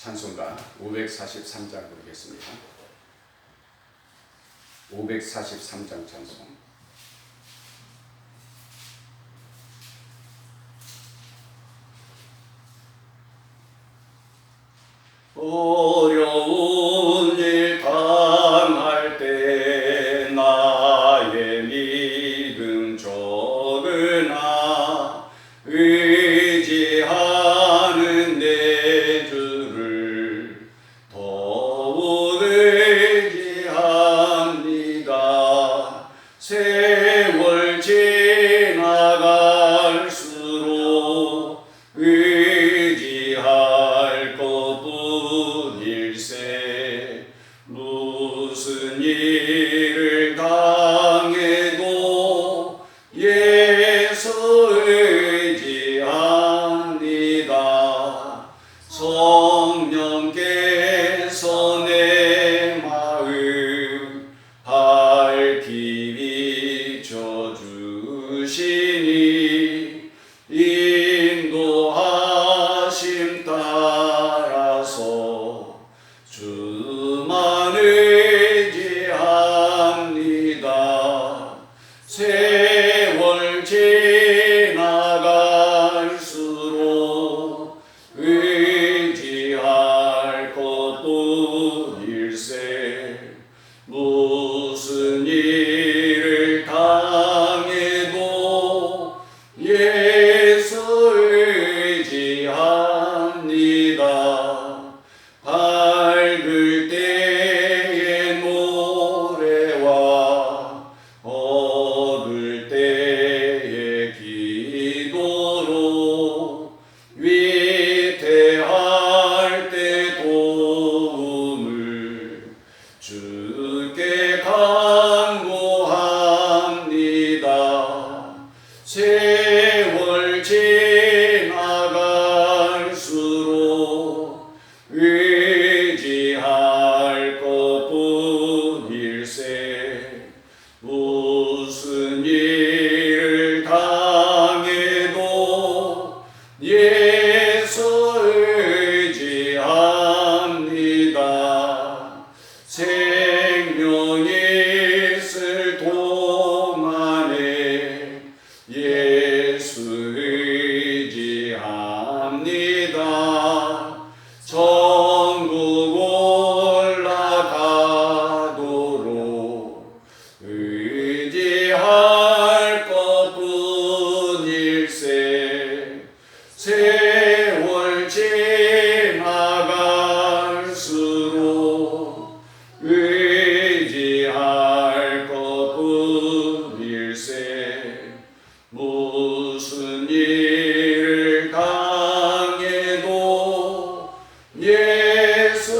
찬송가 543장 부르겠습니다. 543장 찬송. 어려운 일 당할 때 나의 믿음 적으나 의지하는 내 주를 더욱 의지합니다. 세월 지나갈수록 의지할 것뿐일세. 무슨 일을 당해도 예수 의지합니다. 성령께서 내 마음 밝히 비춰주시니 인도하심 따라서 주만 의지합니다. 세월 지나갈수록 의지할 것뿐일세. 무슨 일을 당해도 예수 의지합니다. 밝을 때의 노래와 어두울 때의 기도로 위태할 때 도움을 주께 간구합니다. 세월 지나갈수록 의지할 것뿐일세. 무슨 일을 당해도 예수 의지합니다. 생명이 있을 동안에 예수 의지합니다. 천국 올라가도록 의지할 것뿐일세. 세월 지나갈수록 의지할 것뿐일세. 무슨 일을 당해도 예수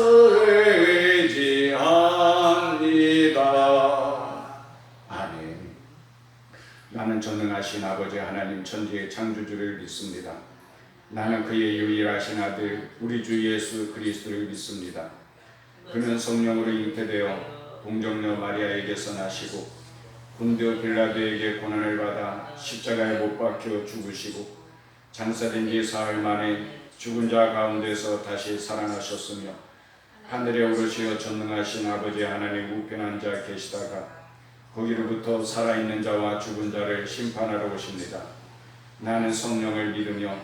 의지합니다. 아멘. 나는 전능하신 아버지 하나님 천지의 창조주를 믿습니다. 나는 그의 유일하신 아들 우리 주 예수 그리스도를 믿습니다. 그는 성령으로 잉태되어 동정녀 마리아에게서 나시고 본디오 빌라도에게 고난을 받아 십자가에 못 박혀 죽으시고 장사된 지 사흘 만에 죽은 자 가운데서 다시 살아나셨으며 하늘에 오르시어 전능하신 아버지 하나님 우편 앉아 계시다가 거기로부터 살아있는 자와 죽은 자를 심판하러 오십니다. 나는 성령을 믿으며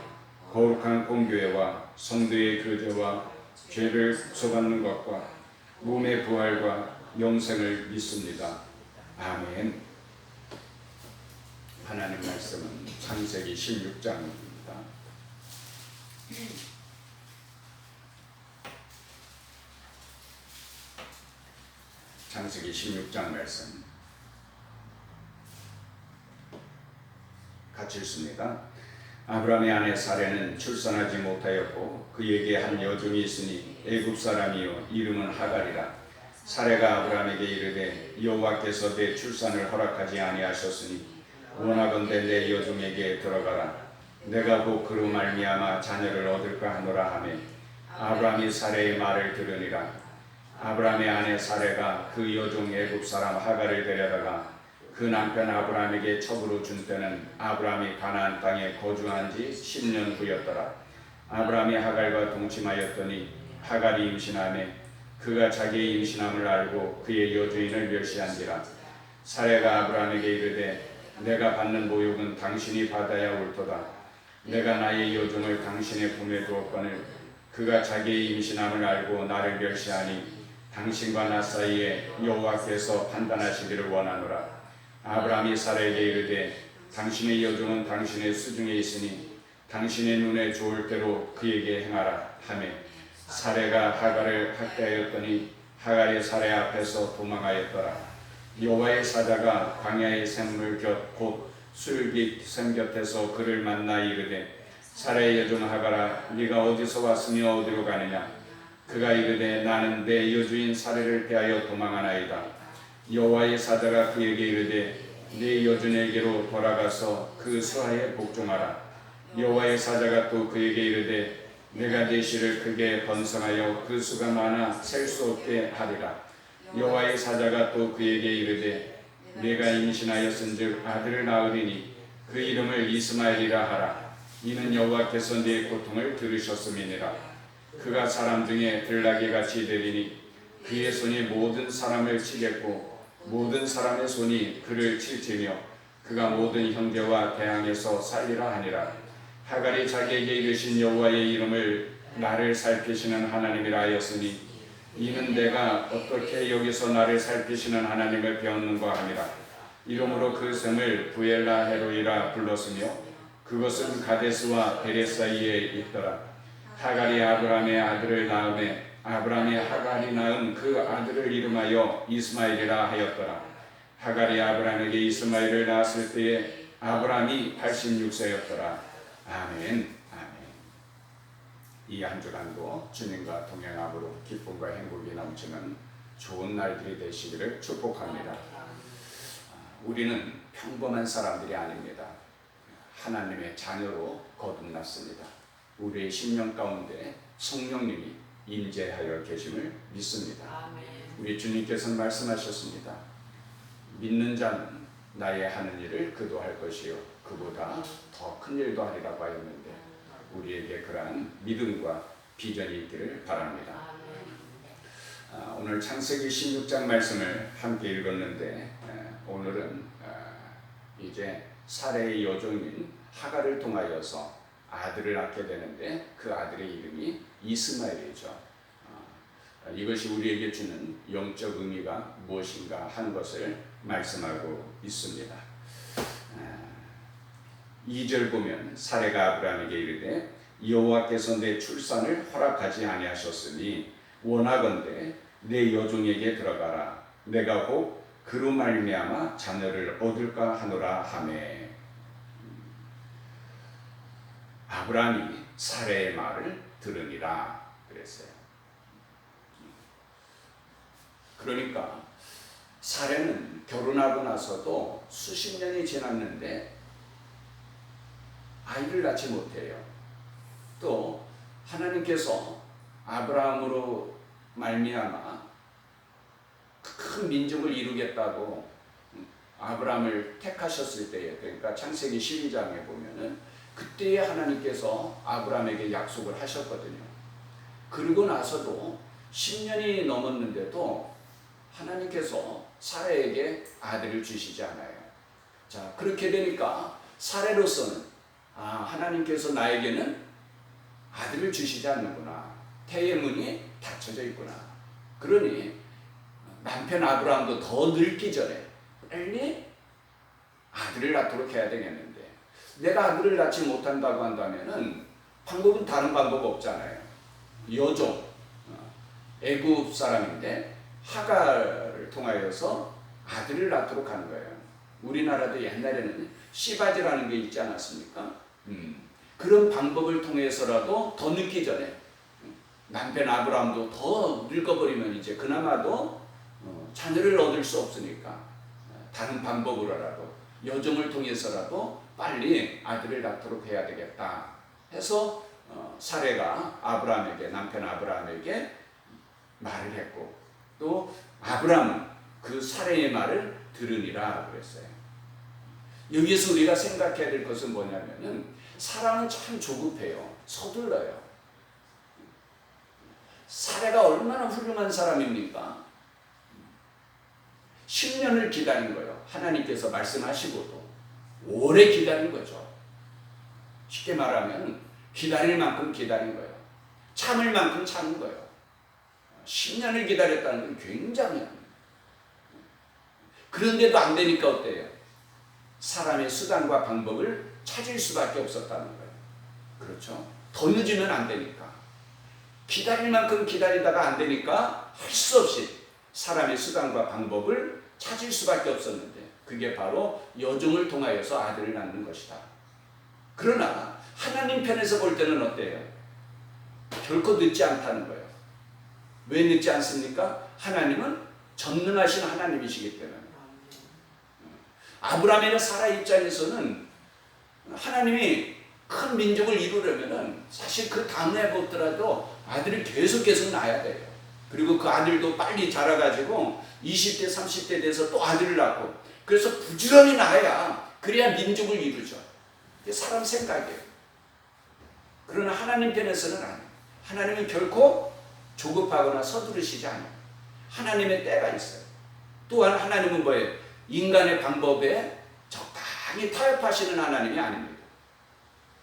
거룩한 공교회와 성도의 교제와 죄를 속받는 것과 몸의 부활과 영생을 믿습니다. 아멘. 하나님 말씀은 창세기 16장입니다. 창세기 16장 말씀 같이 읽습니다. 아브라함의 아내 사레는 출산하지 못하였고 그에게 한 여종이 있으니 애굽 사람이요 이름은 하갈이라. 사레가 아브라함에게 이르되 여호와께서 내 출산을 허락하지 아니하셨으니 원하건대 내 여종에게 들어가라. 내가 곧 그로 말미암아 자녀를 얻을까 하노라 하매 아브라함이 사레의 말을 들으니라. 아브라함의 아내 사레가 그 여종 애굽 사람 하갈을 데려다가 그 남편 아브라함에게 첩으로 준 때는 아브라함이 가나안 땅에 거주한 지 10년 후였더라. 아브라함이 하갈과 동침하였더니 하갈이 임신하매 그가 자기의 임신함을 알고 그의 여주인을 멸시한지라. 사레가 아브라함에게 이르되 내가 받는 모욕은 당신이 받아야 옳도다. 내가 나의 여종을 당신의 품에 두었거늘 그가 자기의 임신함을 알고 나를 멸시하니 당신과 나 사이에 여호와께서 판단하시기를 원하노라. 아브라함이 사레에게 이르되 당신의 여종은 당신의 수중에 있으니 당신의 눈에 좋을 대로 그에게 행하라 하매 사레가 하갈을 학대하였더니 하갈이 사레 앞에서 도망하였더라. 여호와의 사자가 광야의 샘물 곁 곧 술깃 샘 곁에서 그를 만나 이르되 사레의 여종 하갈아 네가 어디서 왔으며 어디로 가느냐. 그가 이르되 나는 내 여주인 사레를 피하여 도망하나이다. 여호와의 사자가 그에게 이르되 네 여주인에게로 돌아가서 그 수하에 복종하라. 여호와의 사자가 또 그에게 이르되 내가 네 씨를 크게 번성하여 그 수가 많아 셀 수 없게 하리라. 여호와의 사자가 또 그에게 이르되 내가 임신하였은즉 아들을 낳으리니 그 이름을 이스마엘이라 하라. 이는 여호와께서 네 고통을 들으셨음이니라. 그가 사람 중에 들나귀같이 되리니 그의 손이 모든 사람을 치겠고 모든 사람의 손이 그를 칠지며 그가 모든 형제와 대항해서 살리라 하니라. 하갈이 자기에게 이르신 여호와의 이름을 나를 살피시는 하나님이라 하였으니 이는 내가 어떻게 여기서 나를 살피시는 하나님을 배웠는가 하니라. 이러므로 그 샘을 부엘라 헤로이라 불렀으며 그것은 가데스와 베레 사이에 있더라. 하갈이 아브라함의 아들을 낳음에 아브라함이 하갈이 낳은 그 아들을 이름하여 이스마엘이라 하였더라. 하갈이 아브라함에게 이스마엘을 낳았을 때에 아브라함이 86세였더라. 아멘. 이 한 주간도 주님과 동행함으로 기쁨과 행복이 넘치는 좋은 날들이 되시기를 축복합니다. 우리는 평범한 사람들이 아닙니다. 하나님의 자녀로 거듭났습니다. 우리의 심령 가운데 성령님이 임재하여 계심을 믿습니다. 우리 주님께서는 말씀하셨습니다. 믿는 자는 나의 하는 일을 그도 할 것이요 그보다 더 큰 일도 하리라고 하였는데 우리에게 그러한 믿음과 비전이 있기를 바랍니다. 오늘 창세기 16장 말씀을 함께 읽었는데 오늘은 이제 사레의 여종인 하갈을 통하여서 아들을 낳게 되는데 그 아들의 이름이 이스마엘이죠. 이것이 우리에게 주는 영적 의미가 무엇인가 하는 것을 말씀하고 있습니다. 2절 보면 사레가 아브라함에게 이르되 여호와께서 내 출산을 허락하지 아니하셨으니 원하건대 내 여종에게 들어가라. 내가 혹 그로 말미암아 자녀를 얻을까 하노라 하매. 아브라함이 사레의 말을 들으니라 그랬어요. 그러니까 사레는 결혼하고 나서도 수십 년이 지났는데 아이를 낳지 못해요. 또 하나님께서 아브라함으로 말미암아 큰 민족을 이루겠다고 아브라함을 택하셨을 때에, 그러니까 창세기 12장에 보면은 그때에 하나님께서 아브라함에게 약속을 하셨거든요. 그러고 나서도 10년이 넘었는데도 하나님께서 사레에게 아들을 주시지 않아요. 자, 그렇게 되니까 사레로서는 하나님께서 나에게는 아들을 주시지 않는구나. 태의 문이 닫혀져 있구나. 그러니 남편 아브라함도 더 늙기 전에 빨리 아들을 낳도록 해야 되겠는데 내가 아들을 낳지 못한다고 한다면은 방법은 다른 방법 없잖아요. 여종, 애굽 사람인데 하갈을 통하여서 아들을 낳도록 하는 거예요. 우리나라도 옛날에는 시바지라는 게 있지 않았습니까? 그런 방법을 통해서라도 더 늦기 전에 남편 아브라함도 더 늙어버리면 이제 그나마도 자녀를 얻을 수 없으니까 다른 방법으로라도 여종을 통해서라도 빨리 아들을 낳도록 해야 되겠다 해서 사레가 아브라함에게, 남편 아브라함에게 말을 했고 또 아브라함은 그 사레의 말을 들으니라 그랬어요. 여기에서 우리가 생각해야 될 것은 뭐냐면은 사람은 참 조급해요. 서둘러요. 사례가 얼마나 훌륭한 사람입니까? 10년을 기다린 거예요. 하나님께서 말씀하시고도 오래 기다린 거죠. 쉽게 말하면 기다릴 만큼 기다린 거예요. 참을 만큼 참은 거예요. 10년을 기다렸다는 건 굉장히. 그런데도 안 되니까 어때요? 사람의 수단과 방법을 찾을 수밖에 없었다는 거예요. 그렇죠? 더 늦으면 안 되니까. 기다릴 만큼 기다리다가 안 되니까 할 수 없이 사람의 수단과 방법을 찾을 수밖에 없었는데 그게 바로 여종을 통하여서 아들을 낳는 것이다. 그러나 하나님 편에서 볼 때는 어때요? 결코 늦지 않다는 거예요. 왜 늦지 않습니까? 하나님은 전능하신 하나님이시기 때문에. 아브라함이나 사라 입장에서는 하나님이 큰 민족을 이루려면 사실 그 다음에 보더라도 아들을 계속 낳아야 돼요. 그리고 그 아들도 빨리 자라가지고 20대 30대 돼서 또 아들을 낳고 그래서 부지런히 낳아야 그래야 민족을 이루죠. 이게 사람 생각이에요. 그러나 하나님 편에서는 아니에요. 하나님은 결코 조급하거나 서두르시지 않아요. 하나님의 때가 있어요. 또한 하나님은 뭐예요? 인간의 방법에 적당히 타협하시는 하나님이 아닙니다.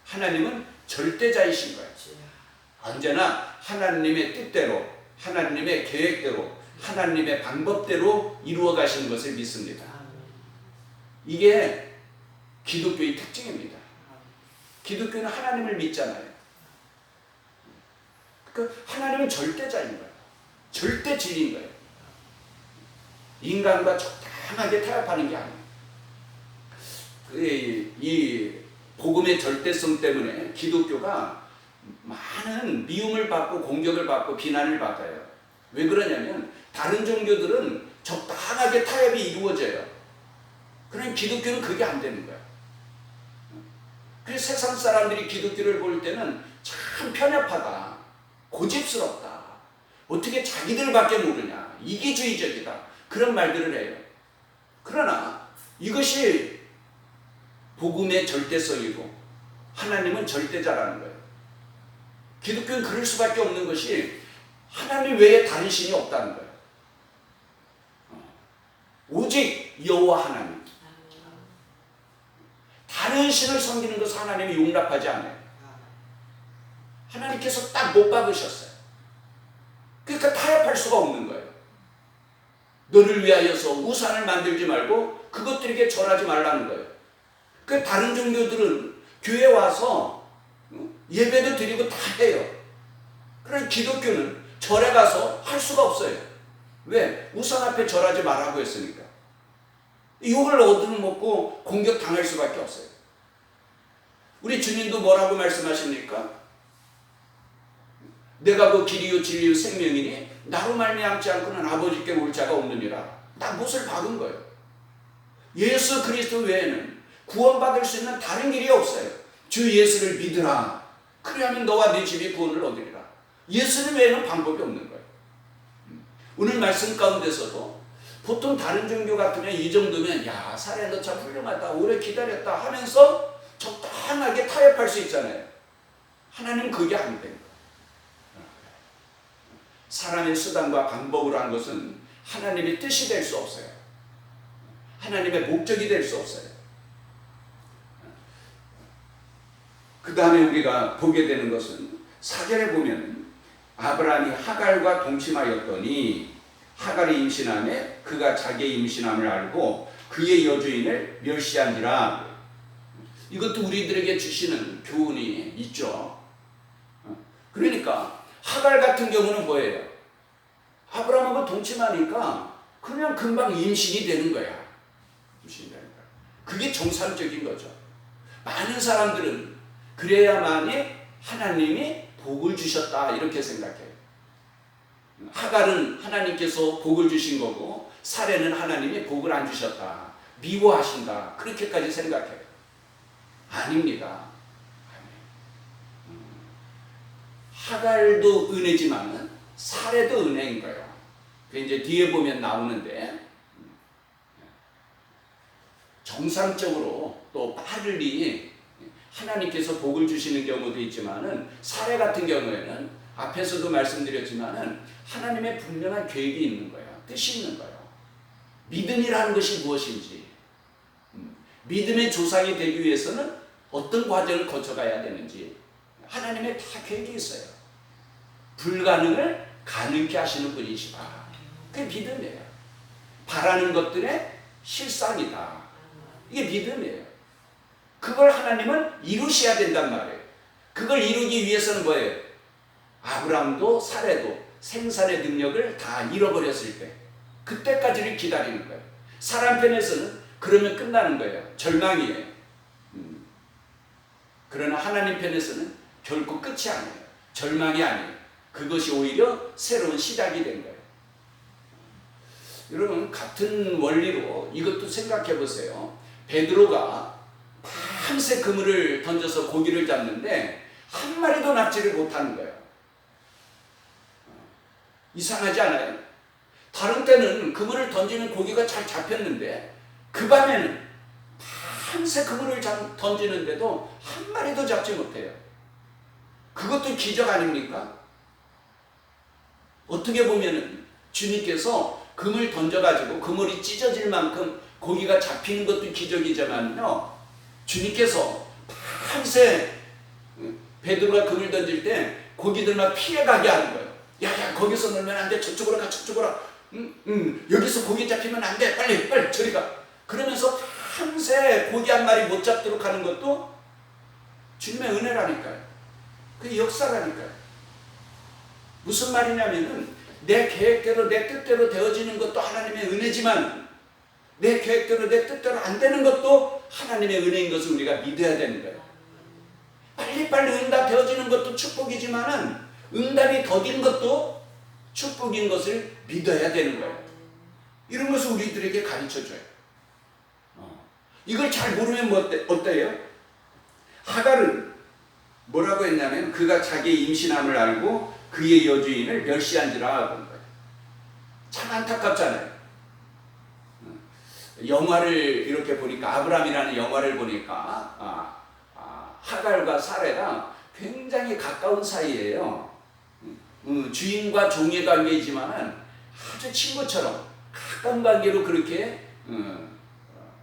하나님은 절대자이신 거예요. 언제나 하나님의 뜻대로, 하나님의 계획대로, 하나님의 방법대로 이루어 가시는 것을 믿습니다. 이게 기독교의 특징입니다. 기독교는 하나님을 믿잖아요. 그 하나님은 절대자인 거예요. 절대 진리인 거예요. 인간과 적당하게 타협하는 게 아니에요. 이 복음의 절대성 때문에 기독교가 많은 미움을 받고 공격을 받고 비난을 받아요. 왜 그러냐면 다른 종교들은 적당하게 타협이 이루어져요. 그러나 기독교는 그게 안 되는 거예요. 그래서 세상 사람들이 기독교를 볼 때는 참 편협하다, 고집스럽다, 어떻게 자기들밖에 모르냐, 이기주의적이다, 그런 말들을 해요. 그러나 이것이 복음의 절대성이고 하나님은 절대자라는 거예요. 기독교는 그럴 수밖에 없는 것이 하나님 외에 다른 신이 없다는 거예요. 오직 여호와 하나님. 다른 신을 섬기는 것을 하나님이 용납하지 않아요. 하나님께서 딱 못 박으셨어요. 그러니까 타협할 수가 없는 거예요. 너를 위하여서 우상을 만들지 말고 그것들에게 절하지 말라는 거예요. 그 다른 종교들은 교회 와서 예배도 드리고 다 해요. 그러나 기독교는 절에 가서 할 수가 없어요. 왜? 우상 앞에 절하지 말라고 했으니까. 욕을 얻어먹고 공격당할 수밖에 없어요. 우리 주님도 뭐라고 말씀하십니까? 내가 그 길이요 진리요 생명이니 나로 말미암지 않고는 아버지께 올 자가 없느니라. 딱 못을 박은 거예요. 예수 그리스도 외에는 구원받을 수 있는 다른 길이 없어요. 주 예수를 믿으라. 그리하면 너와 네 집이 구원을 얻으리라. 예수님 외에는 방법이 없는 거예요. 오늘 말씀 가운데서도 보통 다른 종교 같으면 이 정도면 야 사례 너 참 훌륭하다 오래 기다렸다 하면서 적당하게 타협할 수 있잖아요. 하나님은 그게 안 됩니다. 사람의 수단과 방법으로 한 것은 하나님의 뜻이 될 수 없어요. 하나님의 목적이 될 수 없어요. 그 다음에 우리가 보게 되는 것은 4절에 보면 아브라함이 하갈과 동침하였더니 하갈이 임신함에 그가 자기의 임신함을 알고 그의 여주인을 멸시한지라. 이것도 우리들에게 주시는 교훈이 있죠. 그러니까 하갈 같은 경우는 뭐예요? 아브라함하고 동침하니까 그냥 금방 임신이 되는 거야. 임신이 되는 거야. 그게 정상적인 거죠. 많은 사람들은 그래야만이 하나님이 복을 주셨다 이렇게 생각해요. 하갈은 하나님께서 복을 주신 거고 사례는 하나님이 복을 안 주셨다, 미워하신다 그렇게까지 생각해요. 아닙니다. 하갈도 은혜지만 사례도 은혜인 거예요. 그 이제 뒤에 보면 나오는데 정상적으로 또 빨리 하나님께서 복을 주시는 경우도 있지만은 사례 같은 경우에는 앞에서도 말씀드렸지만은 하나님의 분명한 계획이 있는 거예요. 뜻이 있는 거예요. 믿음이라는 것이 무엇인지, 믿음의 조상이 되기 위해서는 어떤 과정을 거쳐가야 되는지 하나님의 다 계획이 있어요. 불가능을 가능케 하시는 분이시다. 그게 믿음이에요. 바라는 것들의 실상이다. 이게 믿음이에요. 그걸 하나님은 이루셔야 된단 말이에요. 그걸 이루기 위해서는 뭐예요? 아브라함도 사레도 생산의 능력을 다 잃어버렸을 때 그때까지를 기다리는 거예요. 사람 편에서는 그러면 끝나는 거예요. 절망이에요. 그러나 하나님 편에서는 결코 끝이 아니에요. 절망이 아니에요. 그것이 오히려 새로운 시작이 된 거예요. 여러분, 같은 원리로 이것도 생각해 보세요. 베드로가 밤새 그물을 던져서 고기를 잡는데 한 마리도 낚지를 못하는 거예요. 이상하지 않아요? 다른 때는 그물을 던지는 고기가 잘 잡혔는데 그 밤에는 밤새 그물을 던지는데도 한 마리도 잡지 못해요. 그것도 기적 아닙니까? 어떻게 보면은 주님께서 그물 던져가지고 그물이 찢어질 만큼 고기가 잡히는 것도 기적이지만요, 주님께서 밤새 베드로가 그물 던질 때 고기들만 피해가게 하는 거예요. 야야, 거기서 놀면 안 돼. 저쪽으로 가, 저쪽으로 가. 여기서 고기 잡히면 안 돼. 빨리 저리 가. 그러면서 밤새 고기 한 마리 못 잡도록 하는 것도 주님의 은혜라니까요. 그게 역사라니까요. 무슨 말이냐면은 내 계획대로 내 뜻대로 되어지는 것도 하나님의 은혜지만 내 계획대로 내 뜻대로 안 되는 것도 하나님의 은혜인 것을 우리가 믿어야 되는 거예요. 빨리빨리 응답 되어지는 것도 축복이지만은 응답이 더딘 것도 축복인 것을 믿어야 되는 거예요. 이런 것을 우리들에게 가르쳐줘요. 이걸 잘 모르면 어때요? 하갈은 뭐라고 했냐면 그가 자기의 임신함을 알고 그의 여주인을 멸시한지라 본 거예요. 참 안타깝잖아요. 영화를 이렇게 보니까, 아브라함이라는 영화를 보니까 하갈과 사레가 굉장히 가까운 사이예요. 주인과 종의 관계이지만 아주 친구처럼 가까운 관계로 그렇게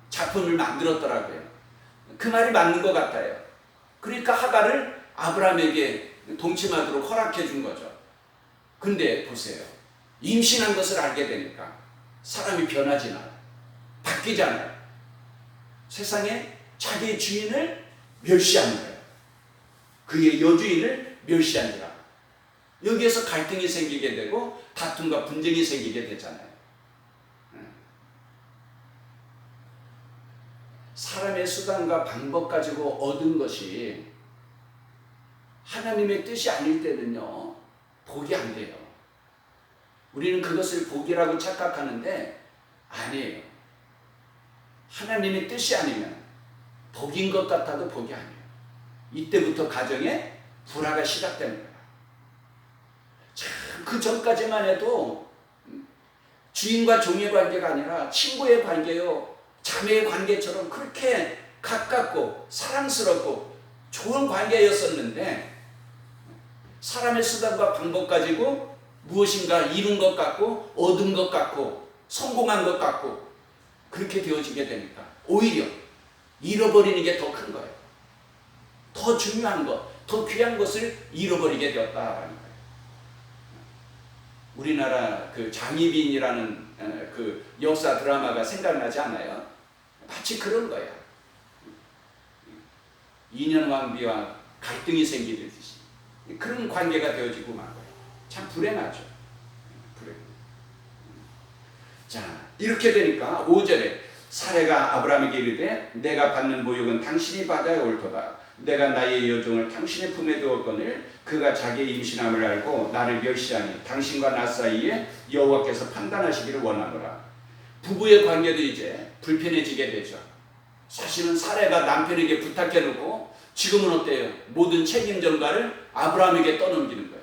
작품을 만들었더라고요. 그 말이 맞는 것 같아요. 그러니까 하갈을 아브라함에게 동침하도록 허락해 준 거죠. 근데 보세요. 임신한 것을 알게 되니까 사람이 변하지나요? 바뀌잖아요. 세상에 자기의 주인을 멸시하는 거예요. 그의 여주인을 멸시하니라. 여기에서 갈등이 생기게 되고 다툼과 분쟁이 생기게 되잖아요. 사람의 수단과 방법 가지고 얻은 것이 하나님의 뜻이 아닐 때는요, 복이 안 돼요. 우리는 그것을 복이라고 착각하는데 아니에요. 하나님의 뜻이 아니면 복인 것 같아도 복이 아니에요. 이때부터 가정에 불화가 시작되는 거예요. 참, 그 전까지만 해도 주인과 종의 관계가 아니라 친구의 관계요, 자매의 관계처럼 그렇게 가깝고 사랑스럽고 좋은 관계였었는데 사람의 수단과 방법 가지고 무엇인가 이룬 것 같고 얻은 것 같고 성공한 것 같고 그렇게 되어지게 되니까 오히려 잃어버리는 게 더 큰 거예요. 더 중요한 것, 더 귀한 것을 잃어버리게 되었다라는 거예요. 우리나라 그 장희빈이라는 그 역사 드라마가 생각나지 않아요? 마치 그런 거야. 인연왕비와 갈등이 생기듯이 그런 관계가 되어지고 만 거예요. 참 불행하죠. 불행. 자, 이렇게 되니까 5절에 사레가 아브라함에게 이르되 내가 받는 보육은 당신이 받아야 옳도다. 내가 나의 여종을 당신의 품에 두었거늘 그가 자기의 임신함을 알고 나를 멸시하니 당신과 나 사이에 여호와께서 판단하시기를 원하노라. 부부의 관계도 이제 불편해지게 되죠. 사실은 사레가 남편에게 부탁해놓고 지금은 어때요? 모든 책임 전가를 아브라함에게 떠넘기는 거예요.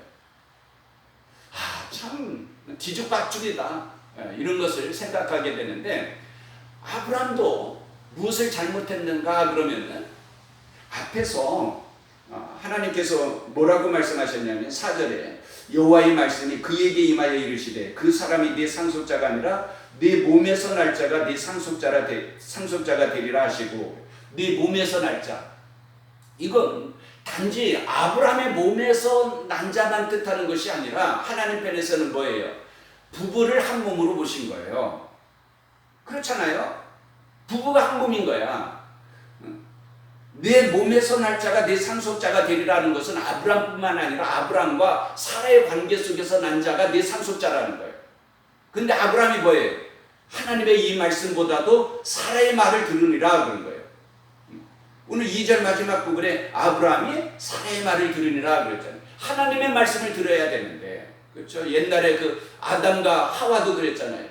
참 뒤죽박죽이다. 이런 것을 생각하게 되는데 아브라함도 무엇을 잘못했는가 그러면은 앞에서 하나님께서 뭐라고 말씀하셨냐면 4절에 여호와의 말씀이 그에게 임하여 이르시되 그 사람이 네 상속자가 아니라 네 몸에서 날 자가 네 상속자가 되리라 하시고, 네 몸에서 날 자, 이건 단지 아브라함의 몸에서 난 자만 뜻하는 것이 아니라 하나님 편에서는 뭐예요? 부부를 한 몸으로 보신 거예요. 그렇잖아요? 부부가 한 몸인 거야. 내 몸에서 날 자가 내 상속자가 되리라는 것은 아브라함뿐만 아니라 아브라함과 사라의 관계 속에서 난 자가 내 상속자라는 거예요. 근데 아브라함이 뭐예요? 하나님의 이 말씀보다도 사라의 말을 들으니라 그런 거예요. 오늘 2절 마지막 부분에 아브라함이 사라의 말을 들으니라 그랬잖아요. 하나님의 말씀을 들어야 되는데, 그렇죠? 옛날에 그 아담과 하와도 그랬잖아요.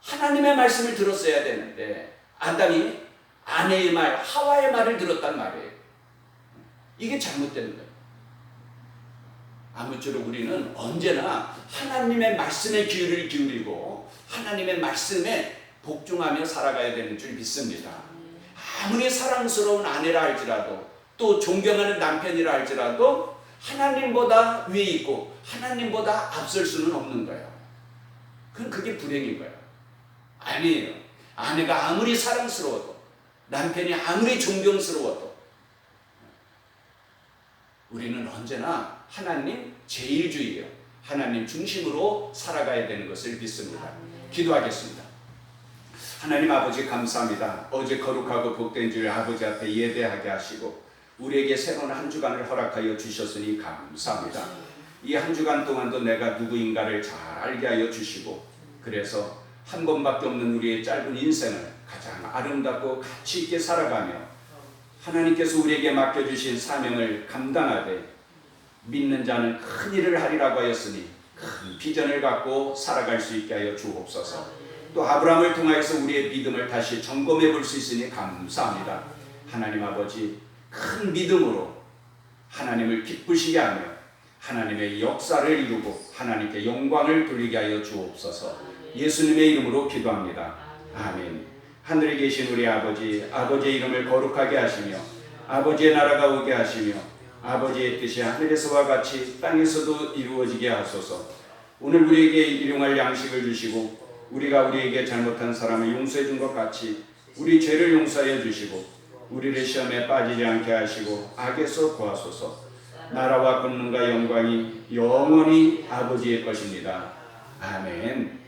하나님의 말씀을 들었어야 되는데 아담이 아내의 말, 하와의 말을 들었단 말이에요. 이게 잘못된 거예요. 아무쪼록 우리는 언제나 하나님의 말씀에 귀를 기울이고 하나님의 말씀에 복종하며 살아가야 되는 줄 믿습니다. 아무리 사랑스러운 아내라 할지라도 또 존경하는 남편이라 할지라도 하나님보다 위에 있고 하나님보다 앞설 수는 없는 거예요. 그럼 그게 불행인 거예요. 아니에요. 아내가 아무리 사랑스러워도 남편이 아무리 존경스러워도 우리는 언제나 하나님 제일주의예요. 하나님 중심으로 살아가야 되는 것을 믿습니다. 기도하겠습니다. 하나님 아버지 감사합니다. 어제 거룩하고 복된 주일 아버지 앞에 예배하게 하시고 우리에게 새로운 한 주간을 허락하여 주셨으니 감사합니다. 이 한 주간 동안도 내가 누구인가를 잘 알게 하여 주시고, 그래서 한 번밖에 없는 우리의 짧은 인생을 가장 아름답고 가치 있게 살아가며 하나님께서 우리에게 맡겨주신 사명을 감당하되 믿는 자는 큰 일을 하리라고 하였으니 큰 비전을 갖고 살아갈 수 있게 하여 주옵소서. 또 아브라함을 통하여서 우리의 믿음을 다시 점검해 볼 수 있으니 감사합니다. 하나님 아버지, 큰 믿음으로 하나님을 기쁘시게 하며 하나님의 역사를 이루고 하나님께 영광을 돌리게 하여 주옵소서. 예수님의 이름으로 기도합니다. 아멘. 하늘에 계신 우리 아버지, 아버지의 이름을 거룩하게 하시며 아버지의 나라가 오게 하시며 아버지의 뜻이 하늘에서와 같이 땅에서도 이루어지게 하소서. 오늘 우리에게 일용할 양식을 주시고 우리가 우리에게 잘못한 사람을 용서해 준 것 같이 우리 죄를 용서하여 주시고 우리를 시험에 빠지지 않게 하시고 악에서 구하소서. 나라와 권능과 영광이 영원히 아버지의 것입니다. 아멘.